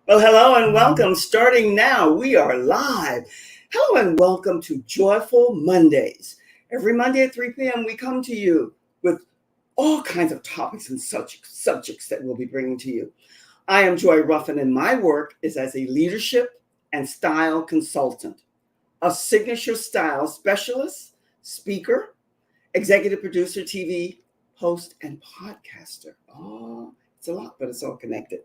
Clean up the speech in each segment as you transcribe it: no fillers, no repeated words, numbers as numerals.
Well, hello and welcome. Starting now, we are live. Hello and welcome to Joyful Mondays. Every Monday at 3 p.m., we come to you with all kinds of topics and subjects that we'll be bringing to you. I am Joy Ruffen, and my work is as a leadership and style consultant, a signature style specialist, speaker, executive producer, TV host, and podcaster. Oh, it's a lot, but it's all connected.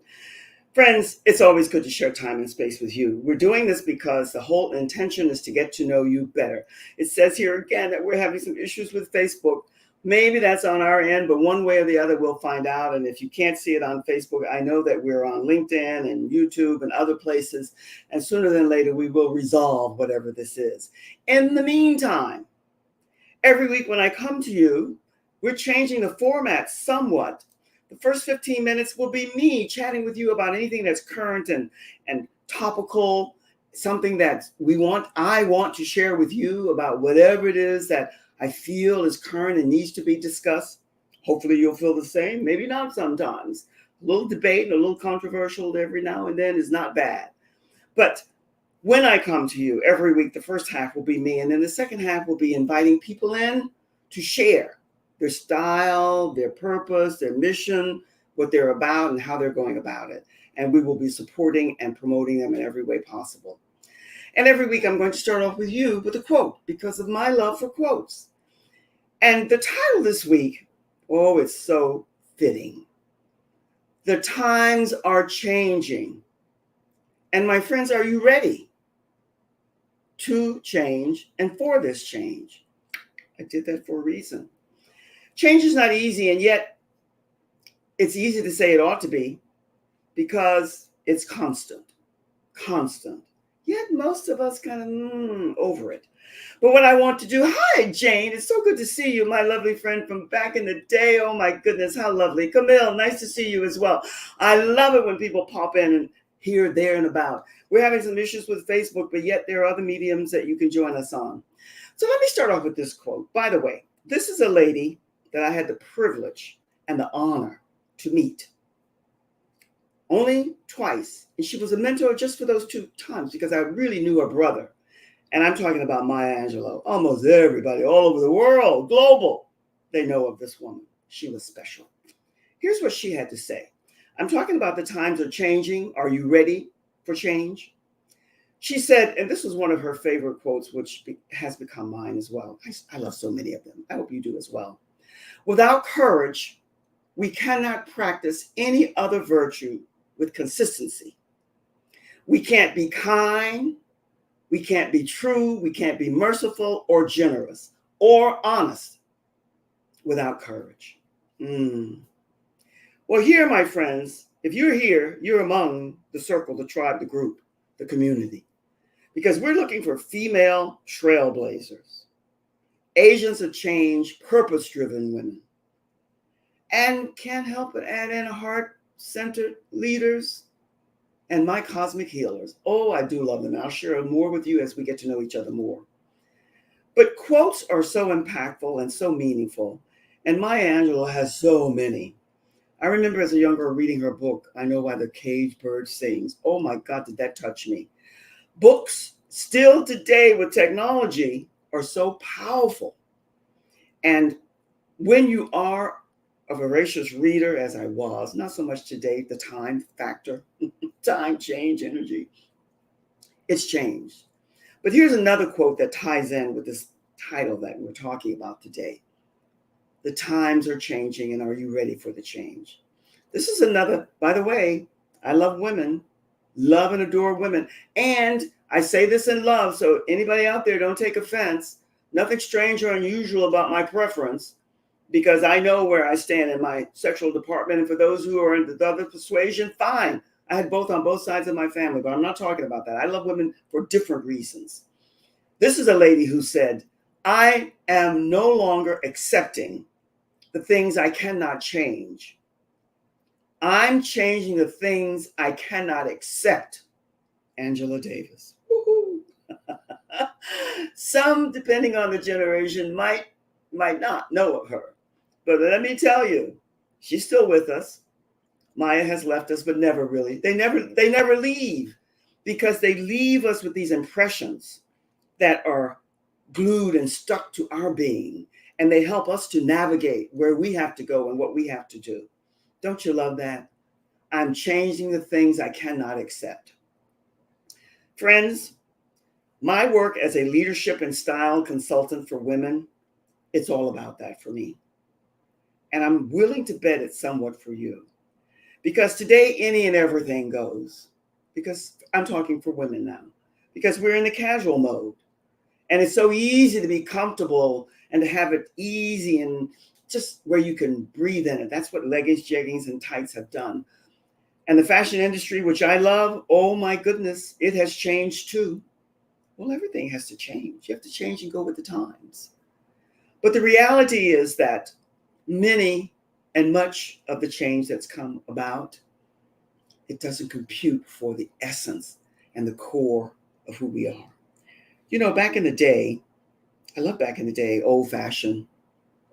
Friends, it's always good to share time and space with you. We're doing this because the whole intention is to get to know you better. It says here again that we're having some issues with Facebook. Maybe that's on our end, but one way or the other, we'll find out. And if you can't see it on Facebook, I know that we're on LinkedIn and YouTube and other places. And sooner than later, we will resolve whatever this is. In the meantime, every week when I come to you, we're changing the format somewhat. The first 15 minutes will be me chatting with you about anything that's current and topical, something that I want to share with you about whatever it is that I feel is current and needs to be discussed. Hopefully you'll feel the same, maybe not sometimes. A little debate and a little controversial every now and then is not bad. But when I come to you every week, the first half will be me, and then the second half will be inviting people in to share their style, their purpose, their mission, what they're about, and how they're going about it. And we will be supporting and promoting them in every way possible. And every week I'm going to start off with you with a quote because of my love for quotes. And the title this week, oh, it's so fitting. The times are changing. And my friends, are you ready to change and for this change? I did that for a reason. Change is not easy, and yet it's easy to say it ought to be because it's constant. Yet most of us kind of over it. But what I want to do, hi, Jane. It's so good to see you, my lovely friend from back in the day. Oh, my goodness, how lovely. Camille, nice to see you as well. I love it when people pop in and here, there, and about. We're having some issues with Facebook, but yet there are other mediums that you can join us on. So let me start off with this quote. By the way, this is a lady that I had the privilege and the honor to meet only twice. And she was a mentor just for those 2 times because I really knew her brother. And I'm talking about Maya Angelou. Almost everybody all over the world, global, they know of this woman. She was special. Here's what she had to say. I'm talking about the times are changing. Are you ready for change? She said, and this was one of her favorite quotes, which has become mine as well. I love so many of them. I hope you do as well. Without courage, we cannot practice any other virtue with consistency. We can't be kind, we can't be true, we can't be merciful or generous or honest without courage. Well, here, my friends, if you're here, you're among the circle, the tribe, the group, the community, because we're looking for female trailblazers, agents of change, purpose-driven women, and can't help but add in heart-centered leaders and my cosmic healers. Oh, I do love them. I'll share more with you as we get to know each other more. But quotes are so impactful and so meaningful, and Maya Angelou has so many. I remember as a young girl reading her book, I Know Why the Caged Bird Sings. Oh my God, did that touch me. Books still today with technology are so powerful. And when you are a voracious reader, as I was, not so much today, the time factor, time, change, energy, it's changed. But here's another quote that ties in with this title that we're talking about today. The times are changing, and are you ready for the change? This is another, by the way, I love women, love and adore women. And I say this in love, so anybody out there, don't take offense. Nothing strange or unusual about my preference, because I know where I stand in my sexual department. And for those who are in the other persuasion, fine. I had both on both sides of my family, but I'm not talking about that. I love women for different reasons. This is a lady who said, I am no longer accepting the things I cannot change. I'm changing the things I cannot accept. Angela Davis. Woo-hoo. Some, depending on the generation, might not know of her. But let me tell you, she's still with us. Maya has left us, but never really. They never leave, because they leave us with these impressions that are glued and stuck to our being, and they help us to navigate where we have to go and what we have to do. Don't you love that? I'm changing the things I cannot accept. Friends, my work as a leadership and style consultant for women, it's all about that for me. And I'm willing to bet it's somewhat for you. Because today, any and everything goes. Because I'm talking for women now. Because we're in the casual mode. And it's so easy to be comfortable and to have it easy and just where you can breathe in it. That's what leggings, jeggings, and tights have done. And the fashion industry, which I love, oh my goodness, it has changed too. Well, everything has to change. You have to change and go with the times. But the reality is that many and much of the change that's come about, it doesn't compute for the essence and the core of who we are. You know, back in the day, I love back in the day, old fashioned,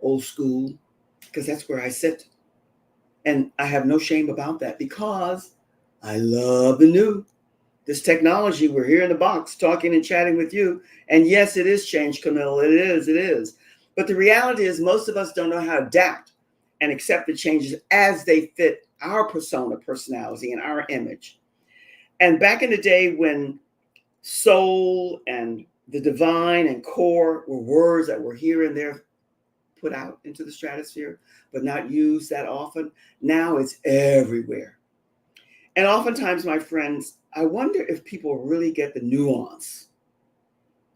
old school, because that's where I sit. And I have no shame about that, because I love the new. This technology, we're here in the box talking and chatting with you. And yes, it is change, Camille. It is. But the reality is most of us don't know how to adapt and accept the changes as they fit our persona, personality, and our image. And back in the day when soul and the divine and core were words that were here and there put out into the stratosphere, but not used that often, now it's everywhere. And oftentimes, my friends, I wonder if people really get the nuance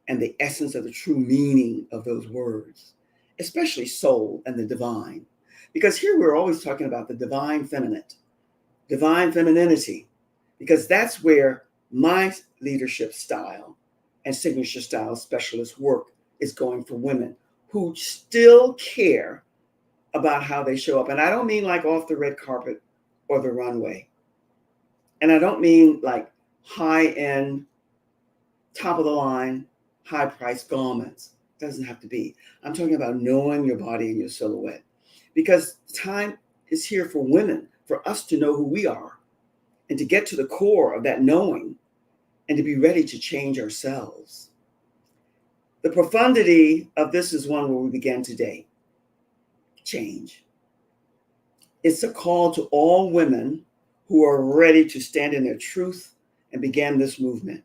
and the essence of the true meaning of those words, especially soul and the divine. Because here we're always talking about the divine feminine, divine femininity, because that's where my leadership style and signature style specialist work is going for women who still care about how they show up. And I don't mean like off the red carpet or the runway. And I don't mean like high-end, top of the line, high-priced garments. It doesn't have to be. I'm talking about knowing your body and your silhouette. Because time is here for women, for us to know who we are and to get to the core of that knowing and to be ready to change ourselves. The profundity of this is one where we began today. Change. It's a call to all women who are ready to stand in their truth and begin this movement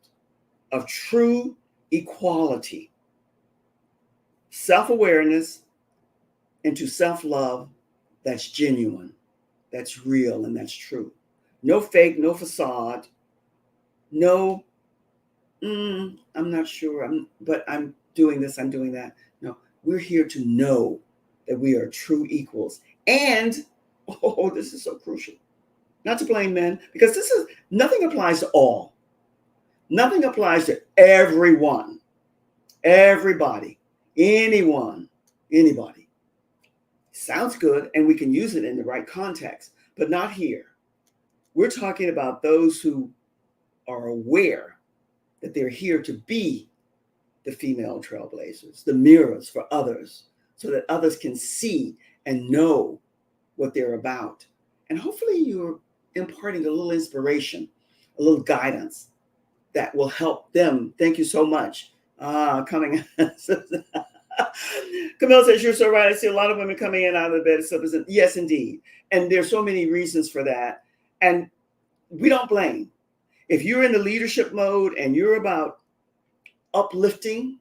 of true equality, self-awareness, into self-love that's genuine, that's real, and that's true. No fake, no facade, no, I'm not sure, but I'm doing this, I'm doing that. No, we're here to know that we are true equals. And, oh, this is so crucial. Not to blame men, because nothing applies to all. Nothing applies to everyone, everybody, anyone, anybody. Sounds good, and we can use it in the right context, but not here. We're talking about those who are aware that they're here to be the female trailblazers, the mirrors for others, so that others can see and know what they're about. And hopefully you're imparting a little inspiration, a little guidance that will help them. Thank you so much. Coming. Camille says, you're so right. I see a lot of women coming in out of the bed. Yes, indeed. And there's so many reasons for that. And we don't blame. If you're in the leadership mode and you're about uplifting,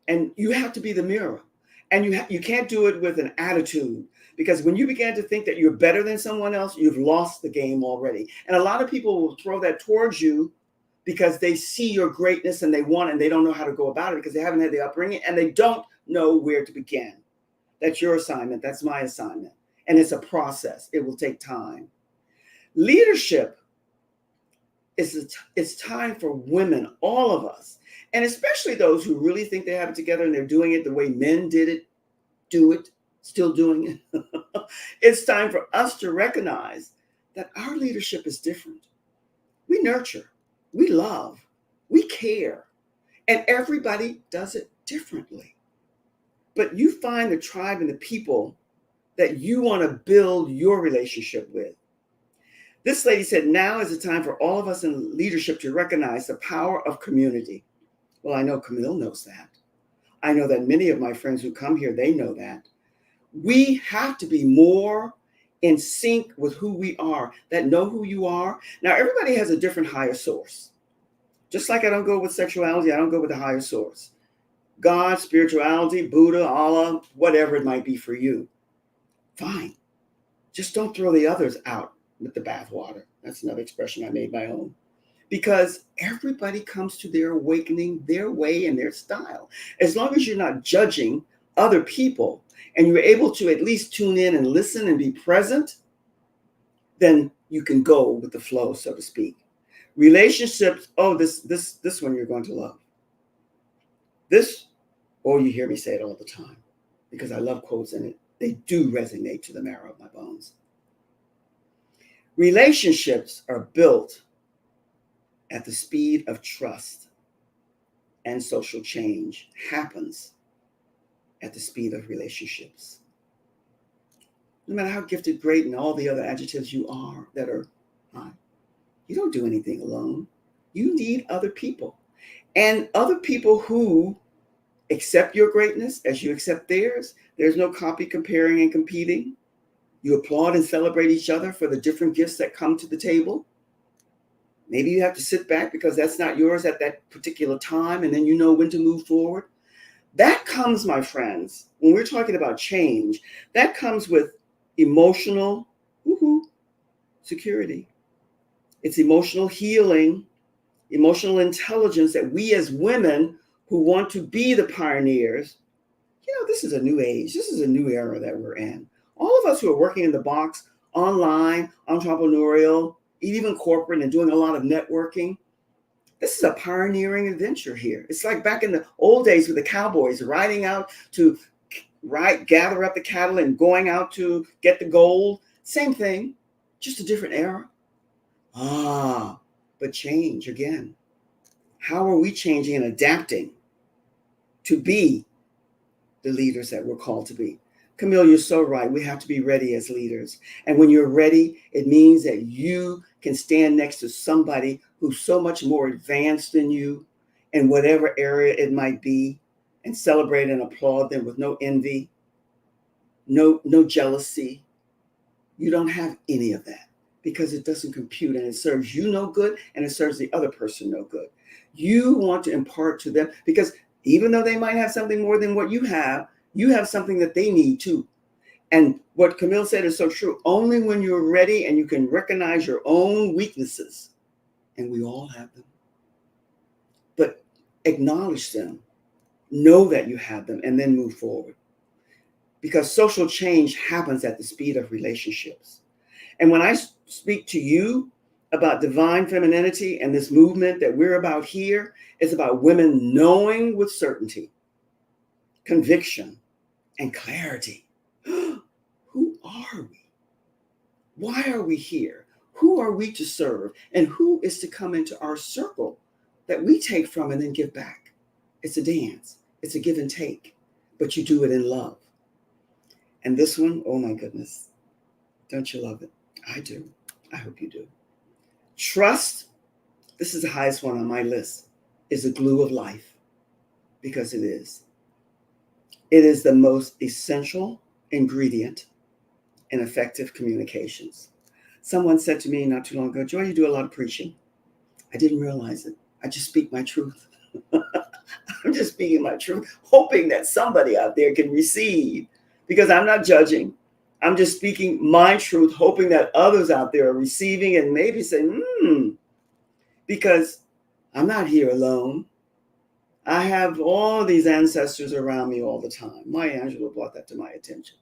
and you have to be the mirror, and you can't do it with an attitude, because when you begin to think that you're better than someone else, you've lost the game already. And a lot of people will throw that towards you because they see your greatness and they don't know how to go about it because they haven't had the upbringing and they don't know where to begin. That's your assignment. That's my assignment. And it's a process. It will take time. Leadership it's time for women, all of us, and especially those who really think they have it together and they're doing it the way men did it, still doing it. It's time for us to recognize that our leadership is different. We nurture, we love, we care, and everybody does it differently. But you find the tribe and the people that you want to build your relationship with. This lady said, now is the time for all of us in leadership to recognize the power of community. Well, I know Camille knows that. I know that many of my friends who come here, they know that. We have to be more in sync with who we are, that know who you are. Now, everybody has a different higher source. Just like I don't go with sexuality, I don't go with the higher source. God, spirituality, Buddha, Allah, whatever it might be for you. Fine. Just don't throw the others out with the bathwater. That's another expression I made my own. Because everybody comes to their awakening their way and their style. As long as you're not judging other people and you're able to at least tune in and listen and be present, then you can go with the flow, so to speak. Relationships, this one you're going to love. This, you hear me say it all the time because I love quotes and they do resonate to the marrow of my bones. Relationships are built at the speed of trust, and social change happens at the speed of relationships. No matter how gifted, great, and all the other adjectives you are that are high, you don't do anything alone. You need other people, and other people who accept your greatness as you accept theirs. There's no copy, comparing, and competing. You applaud and celebrate each other for the different gifts that come to the table. Maybe you have to sit back because that's not yours at that particular time, and then you know when to move forward. That comes, my friends, when we're talking about change, that comes with emotional security. It's emotional healing, emotional intelligence that we as women who want to be the pioneers, this is a new age. This is a new era that we're in. All of us who are working in the box, online, entrepreneurial, even corporate, and doing a lot of networking, this is a pioneering adventure here. It's like back in the old days with the cowboys riding out to gather up the cattle and going out to get the gold. Same thing, just a different era. But change again. How are we changing and adapting to be the leaders that we're called to be? Camille, you're so right. We have to be ready as leaders. And when you're ready, it means that you can stand next to somebody who's so much more advanced than you in whatever area it might be, and celebrate and applaud them with no envy, no jealousy. You don't have any of that because it doesn't compute, and it serves you no good and it serves the other person no good. You want to impart to them because even though they might have something more than what you have something that they need too. And what Camille said is so true. Only when you're ready and you can recognize your own weaknesses, and we all have them, but acknowledge them, know that you have them, and then move forward. Because social change happens at the speed of relationships. And when I speak to you about divine femininity and this movement that we're about here, it's about women knowing with certainty, conviction, and clarity. Who are we? Why are we here? Who are we to serve? And who is to come into our circle that we take from and then give back? It's a dance. It's a give and take, but you do it in love. And this one, oh my goodness, don't you love it? I do. I hope you do. Trust, this is the highest one on my list, is the glue of life, because it is. It is the most essential ingredient in effective communications. Someone said to me not too long ago, Joy, you do a lot of preaching. I didn't realize it. I just speak my truth. I'm just speaking my truth, hoping that somebody out there can receive, because I'm not judging. I'm just speaking my truth, hoping that others out there are receiving and maybe saying, because I'm not here alone. I have all these ancestors around me all the time. Maya Angelou brought that to my attention.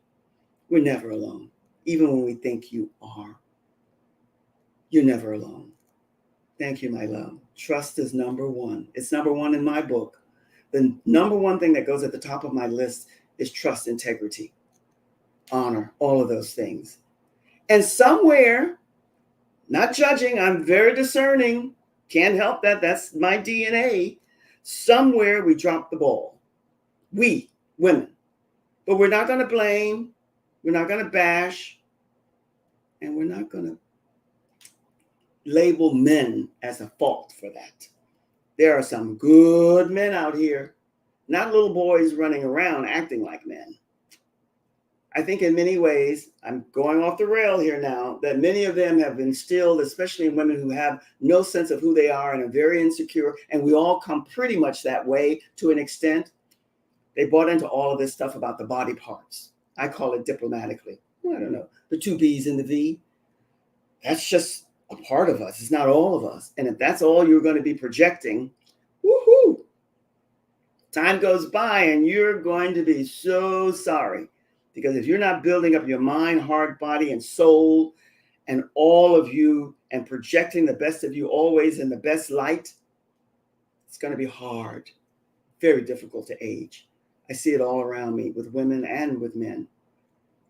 We're never alone, even when we think you are. You're never alone. Thank you, my love. Trust is number one. It's number one in my book. The number one thing that goes at the top of my list is trust, integrity, honor, all of those things. And somewhere, not judging, I'm very discerning, can't help that, that's my DNA. Somewhere we drop the ball. We, women. But we're not going to blame, we're not going to bash, and we're not going to label men as a fault for that. There are some good men out here, not little boys running around acting like men. I think in many ways, I'm going off the rail here now, that many of them have instilled, especially in women who have no sense of who they are and are very insecure, and we all come pretty much that way to an extent. They bought into all of this stuff about the body parts. I call it diplomatically. I don't know, the two B's in the V. That's just a part of us. It's not all of us. And if that's all you're going to be projecting, woohoo! Time goes by and you're going to be so sorry. Because if you're not building up your mind, heart, body, and soul, and all of you, and projecting the best of you always in the best light, it's going to be hard, very difficult to age. I see it all around me with women and with men.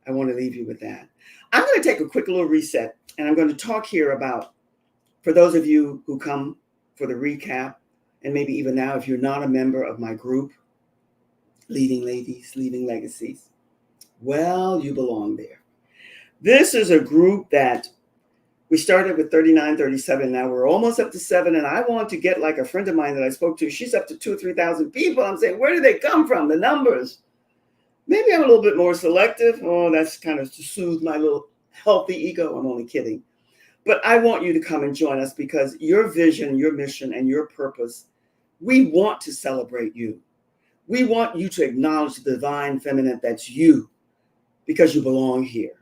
I want to leave you with that. I'm going to take a quick little reset, and I'm going to talk here about, for those of you who come for the recap, and maybe even now if you're not a member of my group, Leading Ladies, Leaving Legacies, well, you belong there. This is a group that we started with 39, 37. Now we're almost up to 7. And I want to get like a friend of mine that I spoke to. She's up to 2,000 or 3,000 people. I'm saying, where do they come from? The numbers. Maybe I'm a little bit more selective. Oh, that's kind of to soothe my little healthy ego. I'm only kidding. But I want you to come and join us because your vision, your mission, and your purpose, we want to celebrate you. We want you to acknowledge the divine feminine that's you, because you belong here.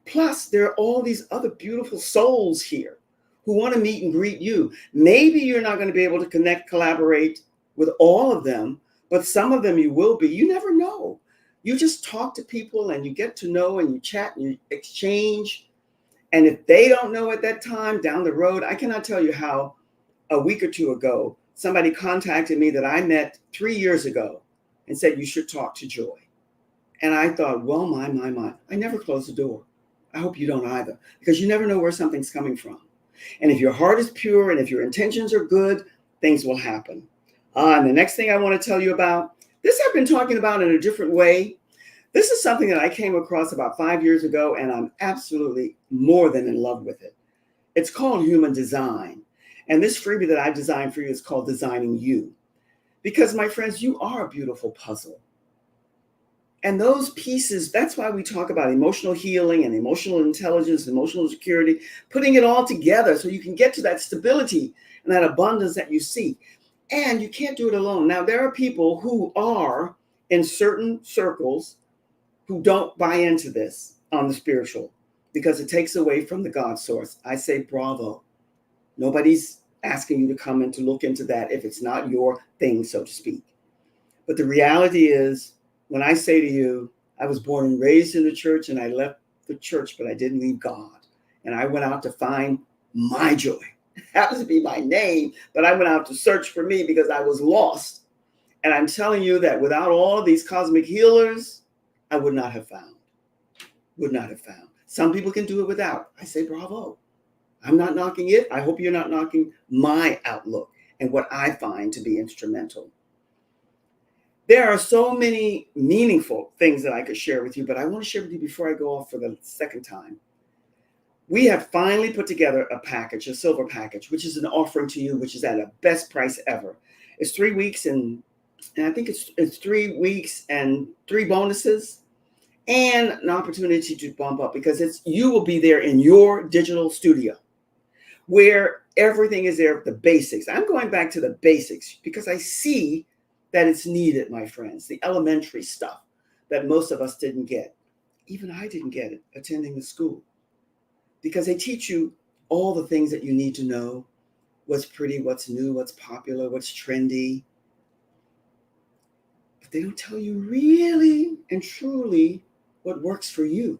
Plus, there are all these other beautiful souls here who want to meet and greet you. Maybe you're not going to be able to connect, collaborate with all of them, but some of them you will be. You never know. You just talk to people and you get to know and you chat and you exchange. And if they don't know at that time down the road, I cannot tell you how a week or two ago, somebody contacted me that I met 3 years ago and said, you should talk to Joy. And I thought, well, my. I never close the door. I hope you don't either, because you never know where something's coming from. And if your heart is pure and if your intentions are good, things will happen. And the next thing I want to tell you about, this I've been talking about in a different way. This is something that I came across about 5 years ago, and I'm absolutely more than in love with it. It's called human design. And this freebie that I designed for you is called Designing You. Because, my friends, you are a beautiful puzzle. And those pieces, that's why we talk about emotional healing and emotional intelligence, emotional security, putting it all together so you can get to that stability and that abundance that you seek. And you can't do it alone. Now, there are people who are in certain circles who don't buy into this on the spiritual because it takes away from the God source. I say bravo. Nobody's asking you to come and to look into that if it's not your thing, so to speak. But the reality is, when I say to you, I was born and raised in the church and I left the church, but I didn't leave God. And I went out to find my joy. It happens to be my name, but I went out to search for me because I was lost. And I'm telling you that without all of these cosmic healers, I would not have found. Some people can do it without. I say bravo. I'm not knocking it. I hope you're not knocking my outlook and what I find to be instrumental. There are so many meaningful things that I could share with you, but I want to share with you before I go off for the second time. We have finally put together a package, a silver package, which is an offering to you, which is at a best price ever. It's 3 weeks and I think it's 3 weeks and 3 bonuses and an opportunity to bump up because you will be there in your digital studio where everything is there, the basics. I'm going back to the basics because I see that it's needed, my friends, the elementary stuff that most of us didn't get. Even I didn't get it attending the school because they teach you all the things that you need to know, what's pretty, what's new, what's popular, what's trendy. But they don't tell you really and truly what works for you.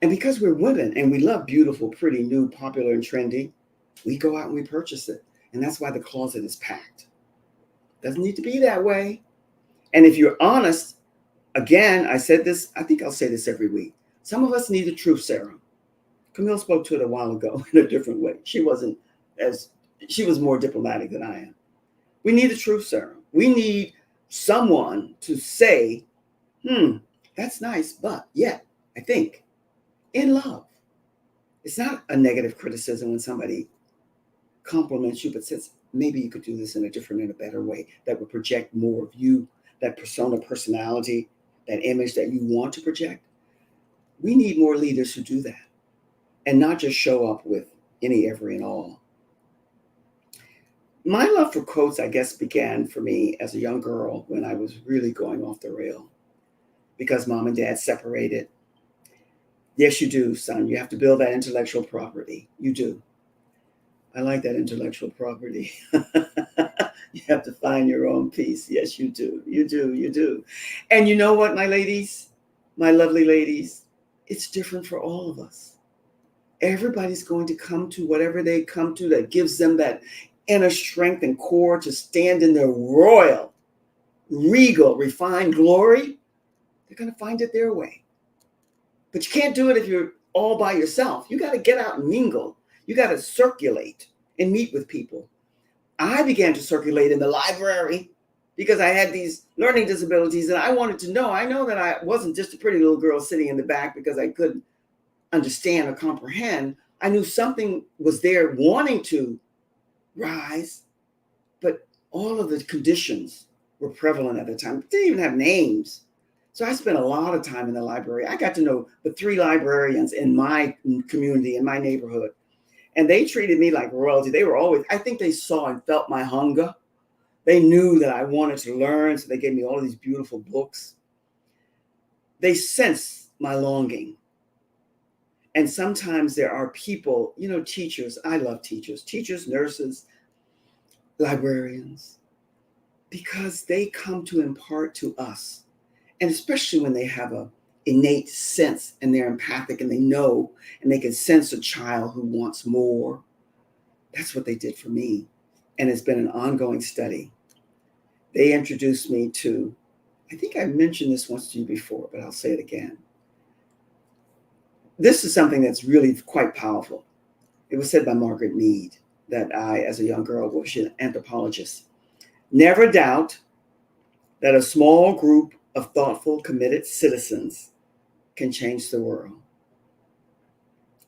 And because we're women and we love beautiful, pretty, new, popular, and trendy, we go out and we purchase it. And that's why the closet is packed. Doesn't need to be that way. And if you're honest, again, I said this, I think I'll say this every week. Some of us need a truth serum. Camille spoke to it a while ago in a different way. She was more diplomatic than I am. We need a truth serum. We need someone to say, that's nice, but yet, I think, in love. It's not a negative criticism when somebody compliments you, but says, maybe you could do this in a different and a better way that would project more of you, that persona, personality, that image that you want to project. We need more leaders who do that and not just show up with any, every, and all. My love for quotes, I guess, began for me as a young girl when I was really going off the rail because mom and dad separated. Yes, you do, son. You have to build that intellectual property. You do. I like that intellectual property. You have to find your own peace. Yes, you do. You do. You do. And you know what, my ladies, my lovely ladies, it's different for all of us. Everybody's going to come to whatever they come to that gives them that inner strength and core to stand in their royal, regal, refined glory. They're going to find it their way. But you can't do it if you're all by yourself. You got to get out and mingle. You got to circulate and meet with people. I began to circulate in the library because I had these learning disabilities and I wanted to know. I know that I wasn't just a pretty little girl sitting in the back because I couldn't understand or comprehend. I knew something was there wanting to rise, but all of the conditions were prevalent at the time. They didn't even have names. So I spent a lot of time in the library. I got to know the 3 librarians in my community, in my neighborhood. And they treated me like royalty. They were always, I think they saw and felt my hunger. They knew that I wanted to learn. So they gave me all of these beautiful books. They sensed my longing. And sometimes there are people, teachers. I love teachers, nurses, librarians, because they come to impart to us. And especially when they have a innate sense and they're empathic and they know and they can sense a child who wants more. That's what they did for me. And it's been an ongoing study. They introduced me to, I think I mentioned this once to you before, but I'll say it again. This is something that's really quite powerful. It was said by Margaret Mead that I, as a young girl, was an anthropologist. Never doubt that a small group of thoughtful, committed citizens can change the world.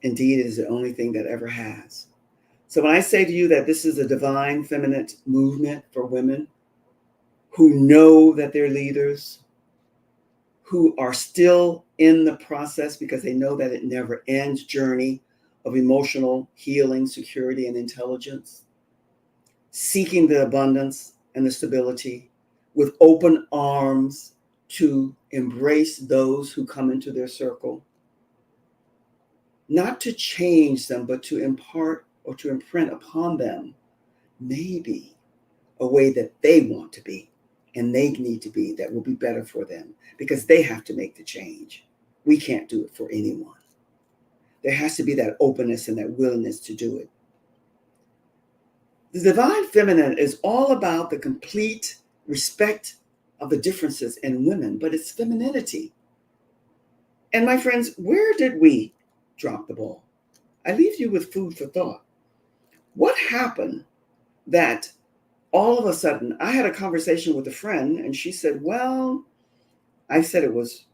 Indeed, it is the only thing that ever has. So when I say to you that this is a divine feminine movement for women who know that they're leaders, who are still in the process because they know that it never ends journey of emotional healing, security, and intelligence, seeking the abundance and the stability with open arms to embrace those who come into their circle, not to change them, but to impart or to imprint upon them maybe a way that they want to be and they need to be that will be better for them because they have to make the change. We can't do it for anyone. There has to be that openness and that willingness to do it. The divine feminine is all about the complete respect of the differences in women, but it's femininity. And my friends, where did we drop the ball? I leave you with food for thought. What happened that all of a sudden I had a conversation with a friend and she said, well, I said it was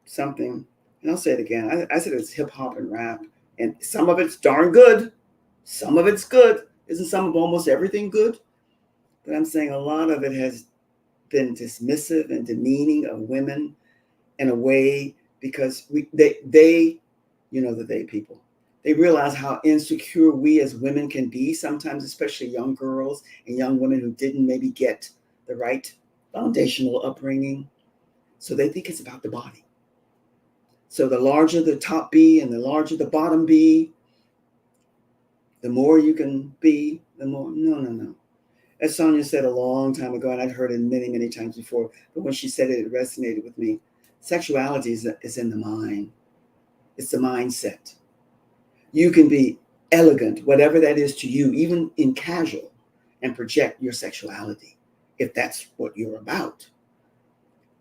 something, and I'll say it again. I said it's hip hop and rap, and some of it's darn good. Some of it's good. Isn't some of almost everything good? But I'm saying a lot of it has been dismissive and demeaning of women in a way because they people, they realize how insecure we as women can be sometimes, especially young girls and young women who didn't maybe get the right foundational upbringing. So they think it's about the body. So the larger the top B and the larger the bottom B, the more you can be, the more, no. As Sonia said a long time ago, and I'd heard it many, many times before, but when she said it, it resonated with me. Sexuality is in the mind. It's the mindset. You can be elegant, whatever that is to you, even in casual, and project your sexuality, if that's what you're about.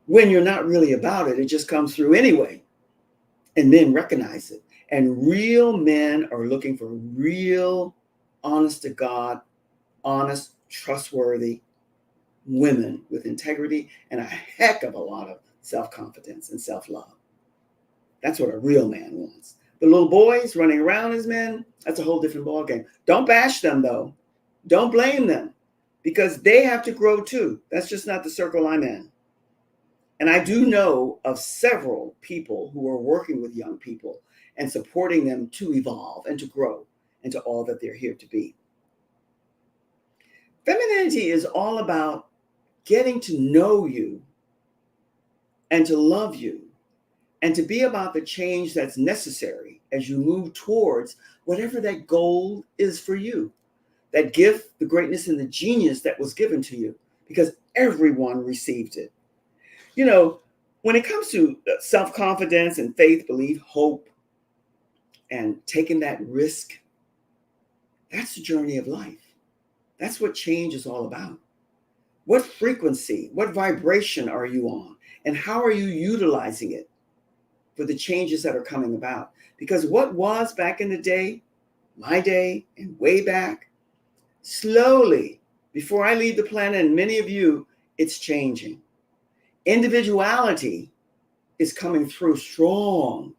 When you're not really about it, it just comes through anyway. And men recognize it. And real men are looking for real, honest to God, honest, trustworthy women with integrity and a heck of a lot of self-confidence and self-love. That's what a real man wants. The little boys running around as men, that's a whole different ballgame. Don't bash them, though. Don't blame them because they have to grow too. That's just not the circle I'm in. And I do know of several people who are working with young people and supporting them to evolve and to grow into all that they're here to be. Femininity is all about getting to know you and to love you and to be about the change that's necessary as you move towards whatever that goal is for you, that gift, the greatness, and the genius that was given to you, because everyone received it. You know, when it comes to self-confidence and faith, belief, hope, and taking that risk, that's the journey of life. That's what change is all about. What frequency, what vibration are you on? And how are you utilizing it for the changes that are coming about? Because what was back in the day, my day, and way back, slowly, before I leave the planet, and many of you, it's changing. Individuality is coming through strong,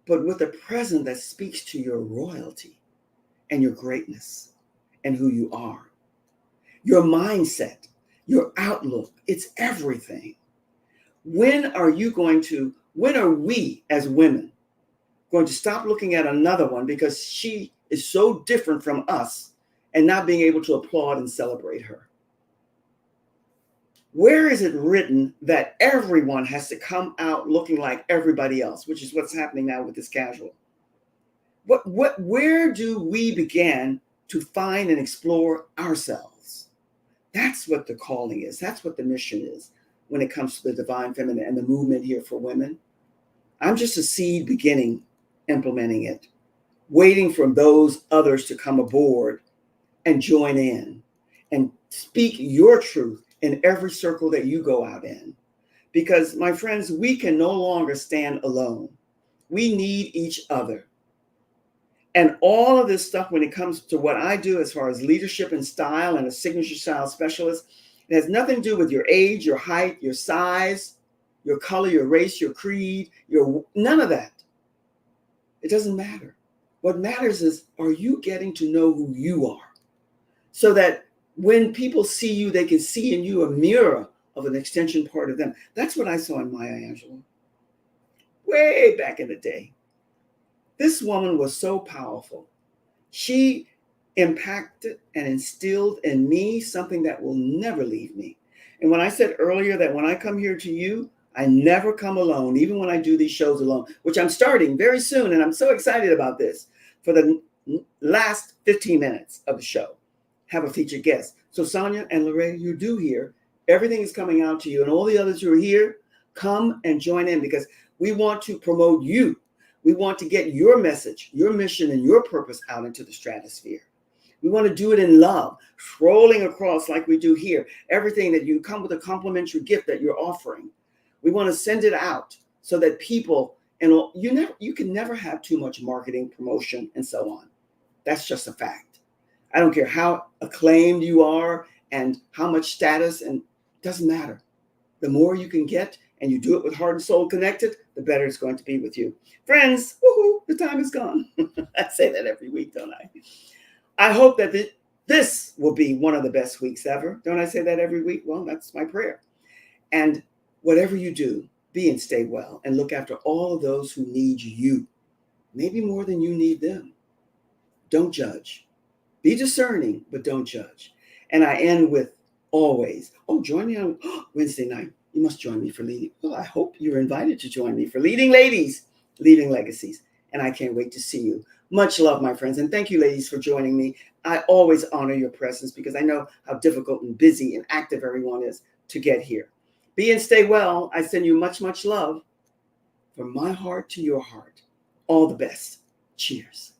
but with a presence that speaks to your royalty and your greatness and who you are. Your mindset, your outlook, it's everything. When are we as women going to stop looking at another one because she is so different from us and not being able to applaud and celebrate her? Where is it written that everyone has to come out looking like everybody else, which is what's happening now with this casual? Where do we begin to find and explore ourselves? That's what the calling is. That's what the mission is when it comes to the divine feminine and the movement here for women. I'm just a seed beginning, implementing it, waiting for those others to come aboard and join in and speak your truth in every circle that you go out in. Because, my friends, we can no longer stand alone. We need each other. And all of this stuff, when it comes to what I do as far as leadership and style and a signature style specialist, it has nothing to do with your age, your height, your size, your color, your race, your creed, none of that. It doesn't matter. What matters is, are you getting to know who you are? So that when people see you, they can see in you a mirror of an extension part of them. That's what I saw in Maya Angelou way back in the day. This woman was so powerful. She impacted and instilled in me something that will never leave me. And when I said earlier that when I come here to you, I never come alone, even when I do these shows alone, which I'm starting very soon. And I'm so excited about this. For the last 15 minutes of the show, have a featured guest. So Sonia and Lorraine, you do hear, everything is coming out to you. And all the others who are here, come and join in, because we want to promote you. We want to get your message, your mission, and your purpose out into the stratosphere. We want to do it in love, scrolling across like we do here. Everything that you come with a complimentary gift that you're offering. We want to send it out so that people, and you can never have too much marketing, promotion, and so on. That's just a fact. I don't care how acclaimed you are and how much status, and it doesn't matter. The more you can get, and you do it with heart and soul connected, the better it's going to be with you. Friends, woohoo, the time is gone. I say that every week, don't I? I hope that this will be one of the best weeks ever. Don't I say that every week? Well, that's my prayer. And whatever you do, be and stay well and look after all of those who need you, maybe more than you need them. Don't judge. Be discerning, but don't judge. And I end with always, join me on Wednesday night. You must join me for leading. Well, I hope you're invited to join me for Leading Ladies, Leaving Legacies. And I can't wait to see you. Much love, my friends. And thank you, ladies, for joining me. I always honor your presence because I know how difficult and busy and active everyone is to get here. Be and stay well. I send you much, much love from my heart to your heart. All the best. Cheers.